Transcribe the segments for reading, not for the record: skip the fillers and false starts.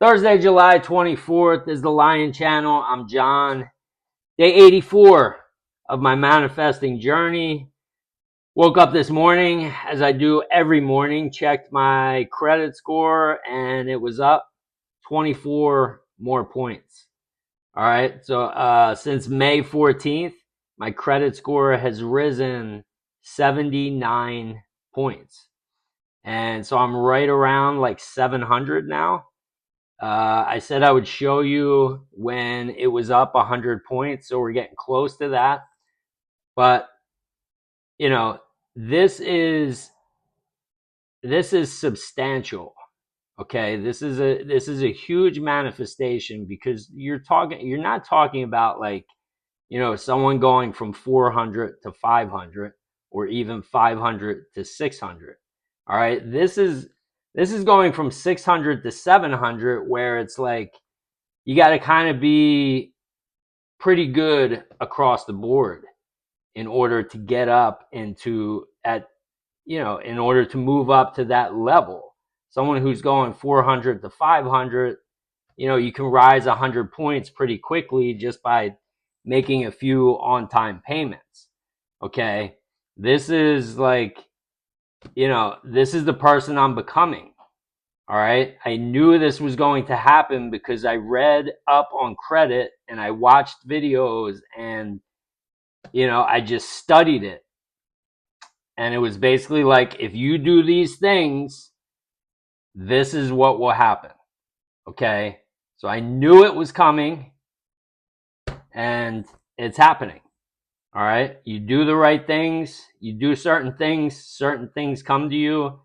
Thursday, July 24th is the Lion Channel. I'm John. Day 84 of my manifesting journey. Woke up this morning, as I do every morning, checked my credit score, and it was up 24 more points. All right. So since May 14th, my credit score has risen 79 points. And so I'm right around like 700 now. I said I would show you when it was up 100 points, so we're getting close to that. But you know, this is substantial. Okay, this is a huge manifestation because you're not talking about like, someone going from 400 to 500 or even 500 to 600. All right, this is going from 600 to 700, where it's like you got to kind of be pretty good across the board in order to get up into in order to move up to that level. Someone who's going 400 to 500, you can rise 100 points pretty quickly just by making a few on-time payments. Okay, this is like, this is the person I'm becoming. All right. I knew this was going to happen because I read up on credit and I watched videos and, I just studied it. And it was basically like, if you do these things, this is what will happen. Okay. So I knew it was coming and it's happening. All right. You do the right things, you do certain things come to you.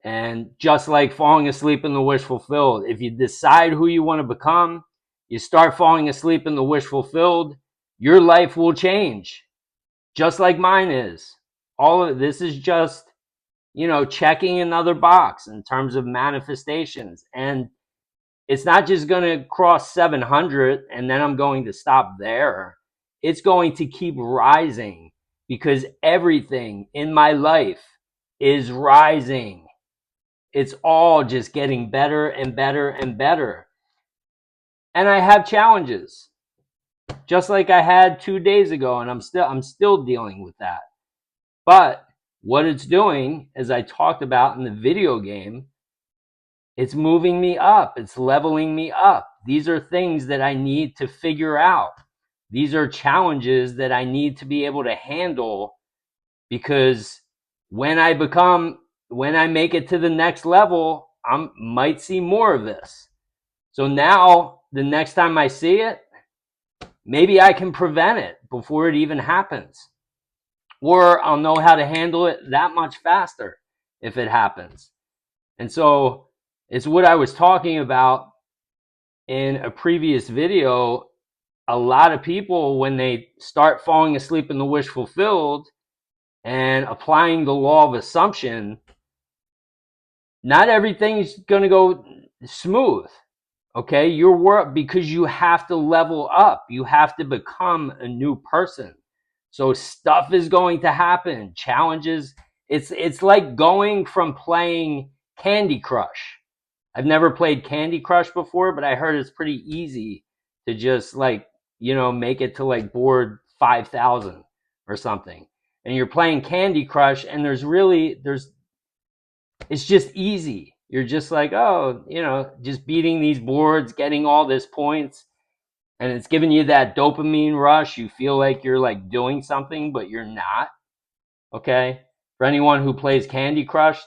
And just like falling asleep in the wish fulfilled, if you decide who you want to become, you start falling asleep in the wish fulfilled, your life will change, just like mine is. All of this is just, checking another box in terms of manifestations. And it's not just going to cross 700 and then I'm going to stop there. It's going to keep rising because everything in my life is rising. It's all just getting better and better and better. And I have challenges, just like I had 2 days ago, and I'm still dealing with that. But what it's doing, as I talked about in the video game, it's moving me up. It's leveling me up. These are things that I need to figure out. These are challenges that I need to be able to handle, because when I make it to the next level, I might see more of this. So now, the next time I see it, maybe I can prevent it before it even happens. Or I'll know how to handle it that much faster if it happens. And so it's what I was talking about in a previous video. A lot of people, when they start falling asleep in the wish fulfilled and applying the law of assumption, not everything's going to go smooth. Okay, your work, because you have to level up. You have to become a new person. So stuff is going to happen. Challenges. It's like going from playing Candy Crush. I've never played Candy Crush before, but I heard it's pretty easy to just like, make it to like board 5,000 or something. And you're playing Candy Crush and it's just easy. You're just like, oh, just beating these boards, getting all this points, and it's giving you that dopamine rush. You feel like you're like doing something, but you're not. Okay? For anyone who plays Candy Crush,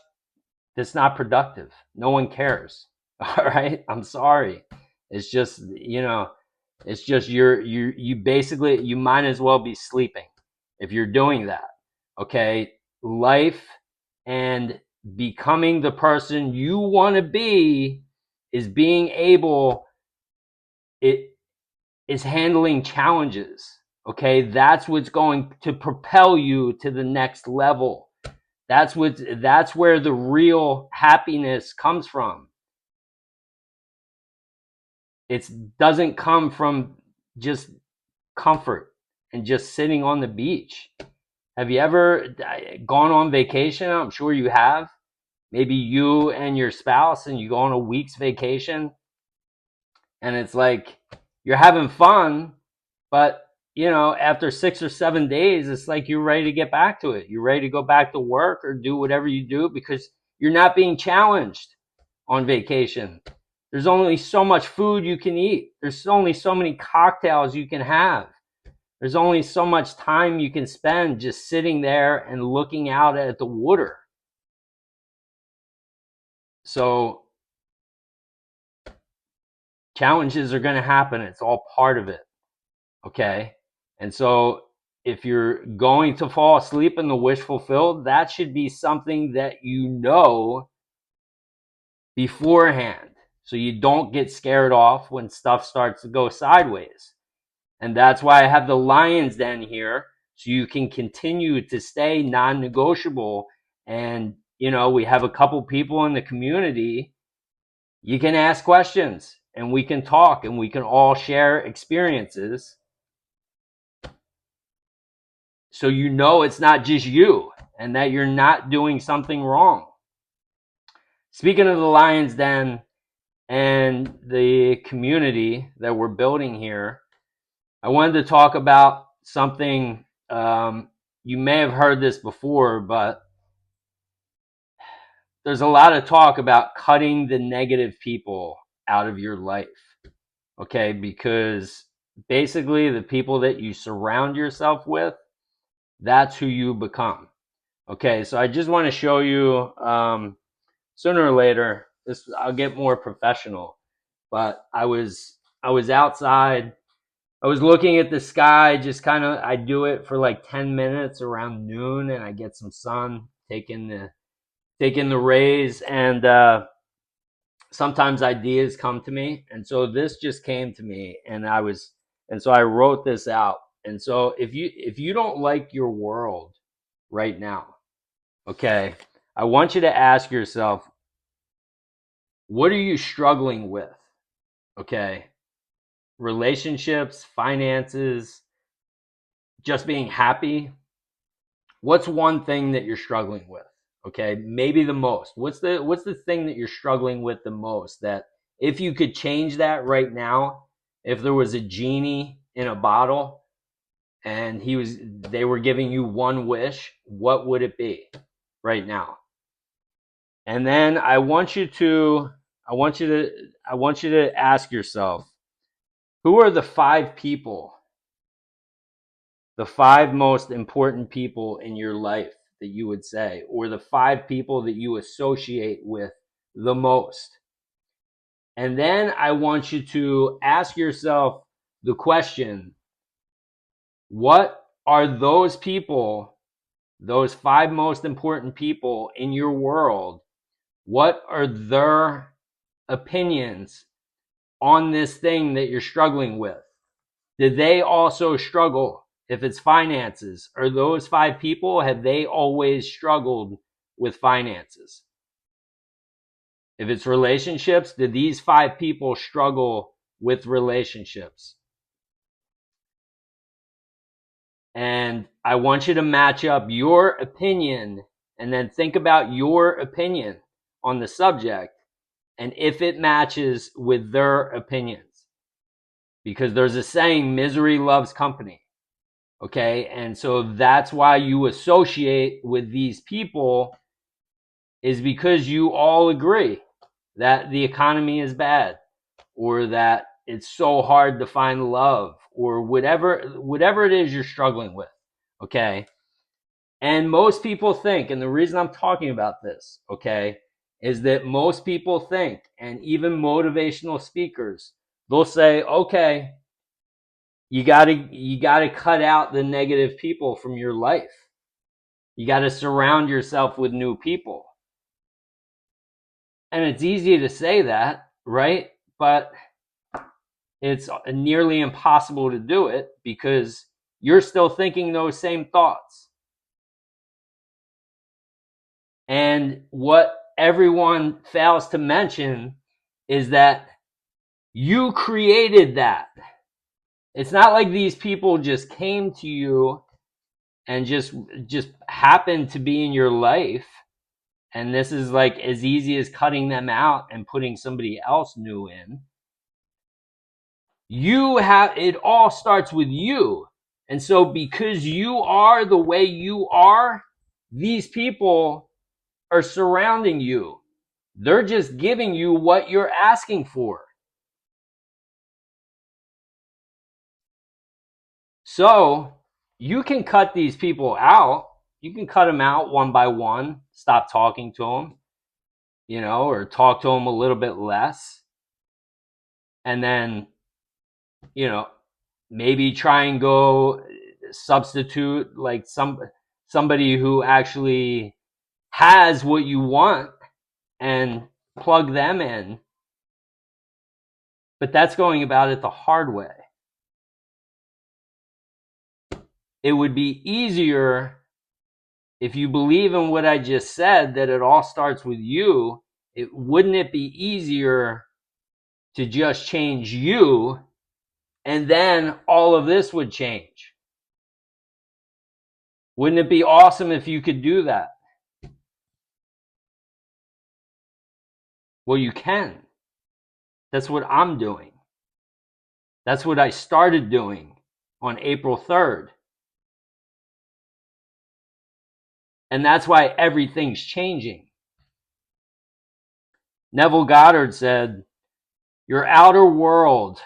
that's not productive. No one cares. All right? I'm sorry. It's just, it's just you basically, you might as well be sleeping if you're doing that. Okay? Life and becoming the person you want to be is being able, it is handling challenges. Okay, that's what's going to propel you to the next level. That's where the real happiness comes from. It doesn't come from just comfort and just sitting on the beach. Have you ever gone on vacation? I'm sure you have. Maybe you and your spouse, and you go on a week's vacation And it's like you're having fun, but after 6 or 7 days, it's like you're ready to get back to it. You're ready to go back to work or do whatever you do because you're not being challenged on vacation. There's only so much food you can eat. There's only so many cocktails you can have. There's only so much time you can spend just sitting there and looking out at the water. So challenges are going to happen. It's all part of it. Okay. And so if you're going to fall asleep and the wish fulfilled, that should be something that beforehand. So you don't get scared off when stuff starts to go sideways. And that's why I have the Lion's Den here. So you can continue to stay non-negotiable. And, we have a couple people in the community. You can ask questions and we can talk and we can all share experiences. So it's not just you and that you're not doing something wrong. Speaking of the Lion's Den and the community that we're building here, I wanted to talk about something. You may have heard this before, but there's a lot of talk about cutting the negative people out of your life. Okay, because basically the people that you surround yourself with, that's who you become. Okay, so I just want to show you, sooner or later, I'll get more professional. But I was outside. I was looking at the sky, just I do it for like 10 minutes around noon, and I get some sun, taking the rays, and sometimes ideas come to me, and so this just came to me, and so I wrote this out. And so if you don't like your world right now, okay, I want you to ask yourself, what are you struggling with? Okay, relationships, finances, just being happy. What's one thing that you're struggling with? Okay, maybe the most. What's the thing that you're struggling with the most, that if you could change that right now, if there was a genie in a bottle and they were giving you one wish, what would it be right now? And then I want you to ask yourself, who are the five most important people in your life that you would say, or the five people that you associate with the most? And then I want you to ask yourself the question, what are those people, those five most important people in your world, what are their opinions on this thing that you're struggling with? Did they also struggle? If it's finances, are those five people, have they always struggled with finances? If it's relationships, did these five people struggle with relationships? And I want you to match up your opinion and then think about your opinion on the subject and if it matches with their opinions. Because there's a saying, misery loves company. Okay, and so that's why you associate with these people, is because you all agree that the economy is bad, or that it's so hard to find love, or whatever it is you're struggling with. Okay, and most people think, and the reason I'm talking about this, okay, is that most people think, and even motivational speakers, they'll say, okay, you gotta cut out the negative people from your life. You gotta surround yourself with new people. And it's easy to say that, right? But it's nearly impossible to do it because you're still thinking those same thoughts. And what everyone fails to mention is that you created that. It's not like these people just came to you and just happened to be in your life, and this is like as easy as cutting them out and putting somebody else new in. It all starts with you. And so because you are the way you are, these people are surrounding you. They're just giving you what you're asking for. So you can cut these people out. You can cut them out one by one, stop talking to them, or talk to them a little bit less. And then, you know, maybe try and go substitute like somebody who actually has what you want and plug them in. But that's going about it the hard way. It would be easier if you believe in what I just said, that it all starts with you. Wouldn't it be easier to just change you, and then all of this would change? Wouldn't it be awesome if you could do that? Well, you can. That's what I'm doing. That's what I started doing on April 3rd. And that's why everything's changing. Neville Goddard said, your outer world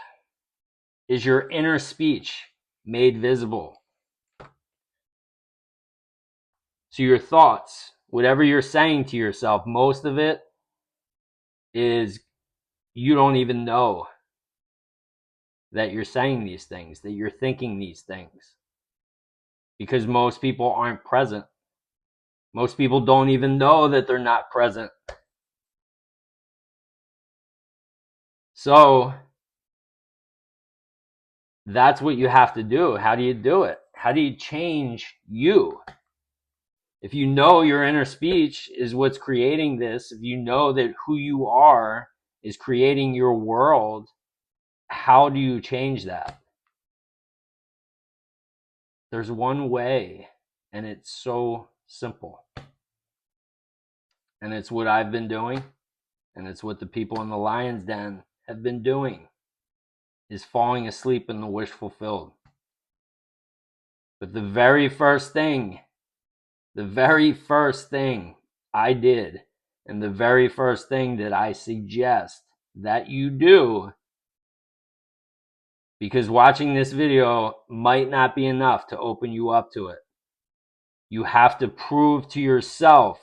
is your inner speech made visible. So your thoughts, whatever you're saying to yourself, most of it is you don't even know that you're saying these things, that you're thinking these things. Because most people aren't present. Most people don't even know that they're not present. So that's what you have to do. How do you do it? How do you change you? If you know your inner speech is what's creating this, if you know that who you are is creating your world, how do you change that? There's one way, and it's so simple. And it's what I've been doing, and it's what the people in the lion's den have been doing, is falling asleep in the wish fulfilled. But the very first thing I did, and the very first thing that I suggest that you do, because watching this video might not be enough to open you up to it. You have to prove to yourself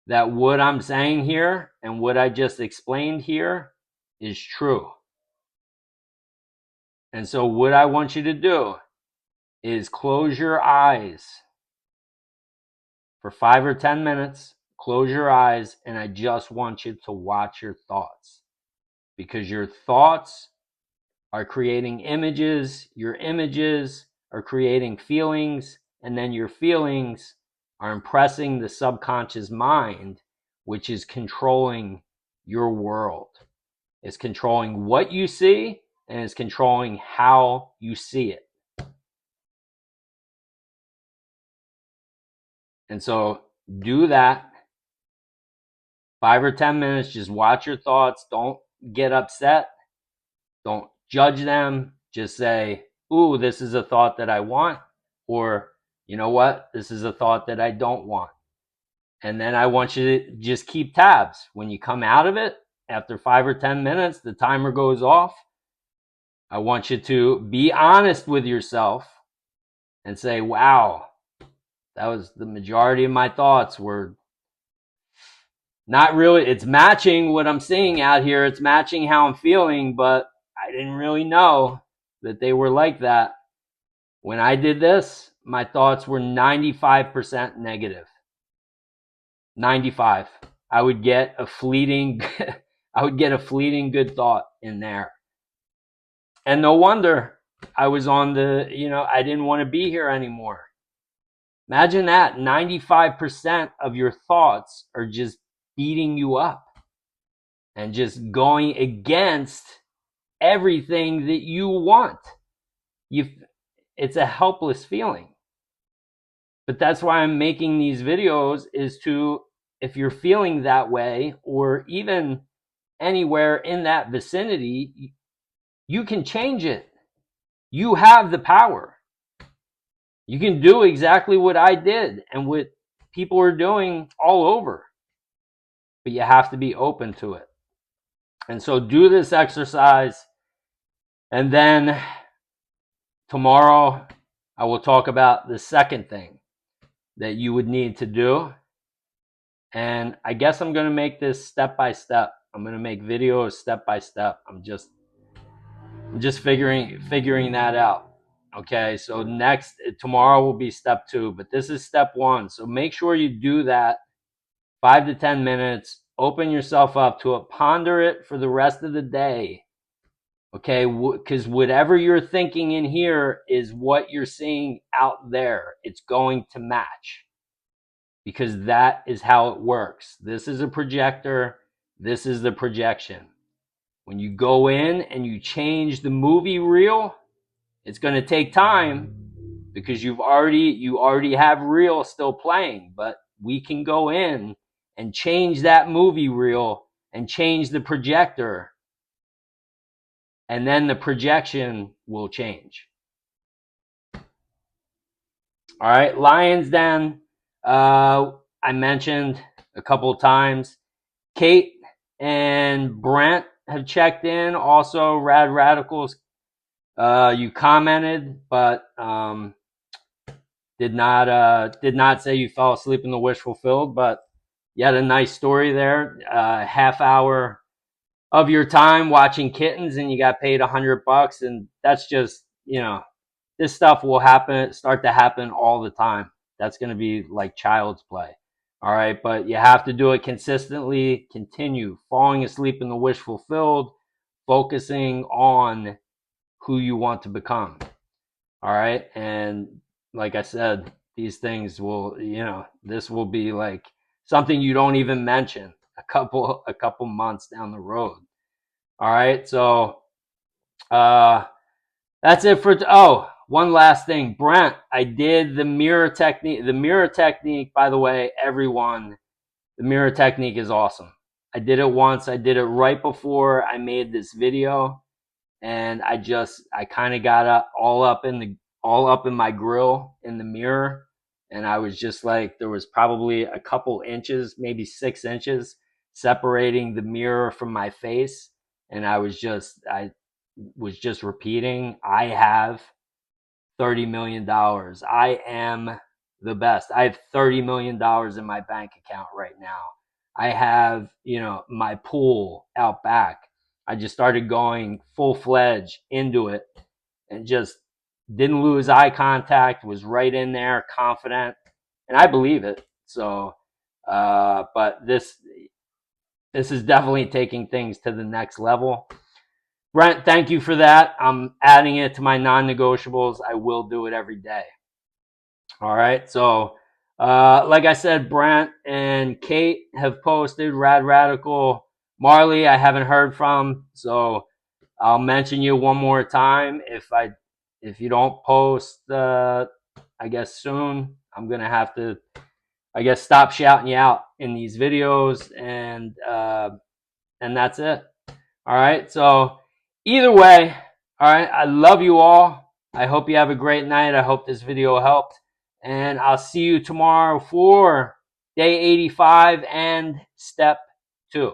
that what I'm saying here and what I just explained here is true. And so what I want you to do is close your eyes for 5 or 10 minutes. Close your eyes, and I just want you to watch your thoughts, because your thoughts are creating images, your images are creating feelings, and then your feelings are impressing the subconscious mind, which is controlling your world. It's controlling what you see, and it's controlling how you see it. And so do that. 5 or 10 minutes, just watch your thoughts. Don't get upset. Don't judge them. Just say, ooh, this is a thought that I want. Or, you know what? This is a thought that I don't want. And then I want you to just keep tabs. When you come out of it, after 5 or 10 minutes, the timer goes off. I want you to be honest with yourself and say, wow, that was the majority of my thoughts were not really, it's matching what I'm seeing out here. It's matching how I'm feeling, but I didn't really know that they were like that. When I did this, my thoughts were 95% negative. 95. I would get a fleeting good thought in there. And no wonder I was on I didn't want to be here anymore. Imagine that. 95% of your thoughts are just beating you up and just going against everything that you want. It's a helpless feeling. But that's why I'm making these videos, is to, if you're feeling that way, or even anywhere in that vicinity, you can change it. You have the power. You can do exactly what I did and what people are doing all over, but you have to be open to it. And so do this exercise, and then tomorrow I will talk about the second thing that you would need to do. And I guess I'm going to make this step by step. I'm going to make videos step by step. I'm just figuring that out. Okay, so tomorrow will be step 2, but this is step 1. So make sure you do that 5 to 10 minutes. Open yourself up to it. Ponder it for the rest of the day. Okay, because whatever you're thinking in here is what you're seeing out there. It's going to match, because that is how it works. This is a projector. This is the projection. When you go in and you change the movie reel, it's going to take time, because you already have reel still playing, but we can go in and change that movie reel and change the projector, and then the projection will change. All right, Lions Den, I mentioned a couple of times. Kate and Brent have checked in. Also, Rad Radicals, you commented, but did not say you fell asleep in the wish fulfilled. But you had a nice story there. Half hour of your time watching kittens, and you got paid $100, and that's just, this stuff will start to happen all the time. That's going to be like child's play. All right, but you have to do it consistently. Continue falling asleep in the wish fulfilled, focusing on who you want to become. All right, and like I said, these things will, this will be like something you don't even mention a couple months down the road. All right, so that's it for. One last thing, Brent. I did the mirror technique. The mirror technique, by the way, everyone, the mirror technique is awesome. I did it once. I did it right before I made this video, and I kind of got all up in my grill in the mirror, and I was just like, there was probably a couple inches, maybe 6 inches, separating the mirror from my face, and I was just repeating, I have $30 million. I am the best. I have $30 million in my bank account right now. I have, my pool out back. I just started going full-fledged into it and just didn't lose eye contact, was right in there, confident, and I believe it. So, but this is definitely taking things to the next level. Brent, thank you for that. I'm adding it to my non-negotiables. I will do it every day. All right. So, like I said, Brent and Kate have posted. Rad Radical, Marley, I haven't heard from, so I'll mention you one more time. If you don't post, I guess soon, I'm gonna have to, I guess, stop shouting you out in these videos, and that's it. All right. So either way, all right, I love you all. I hope you have a great night. I hope this video helped. And I'll see you tomorrow for day 85 and step 2.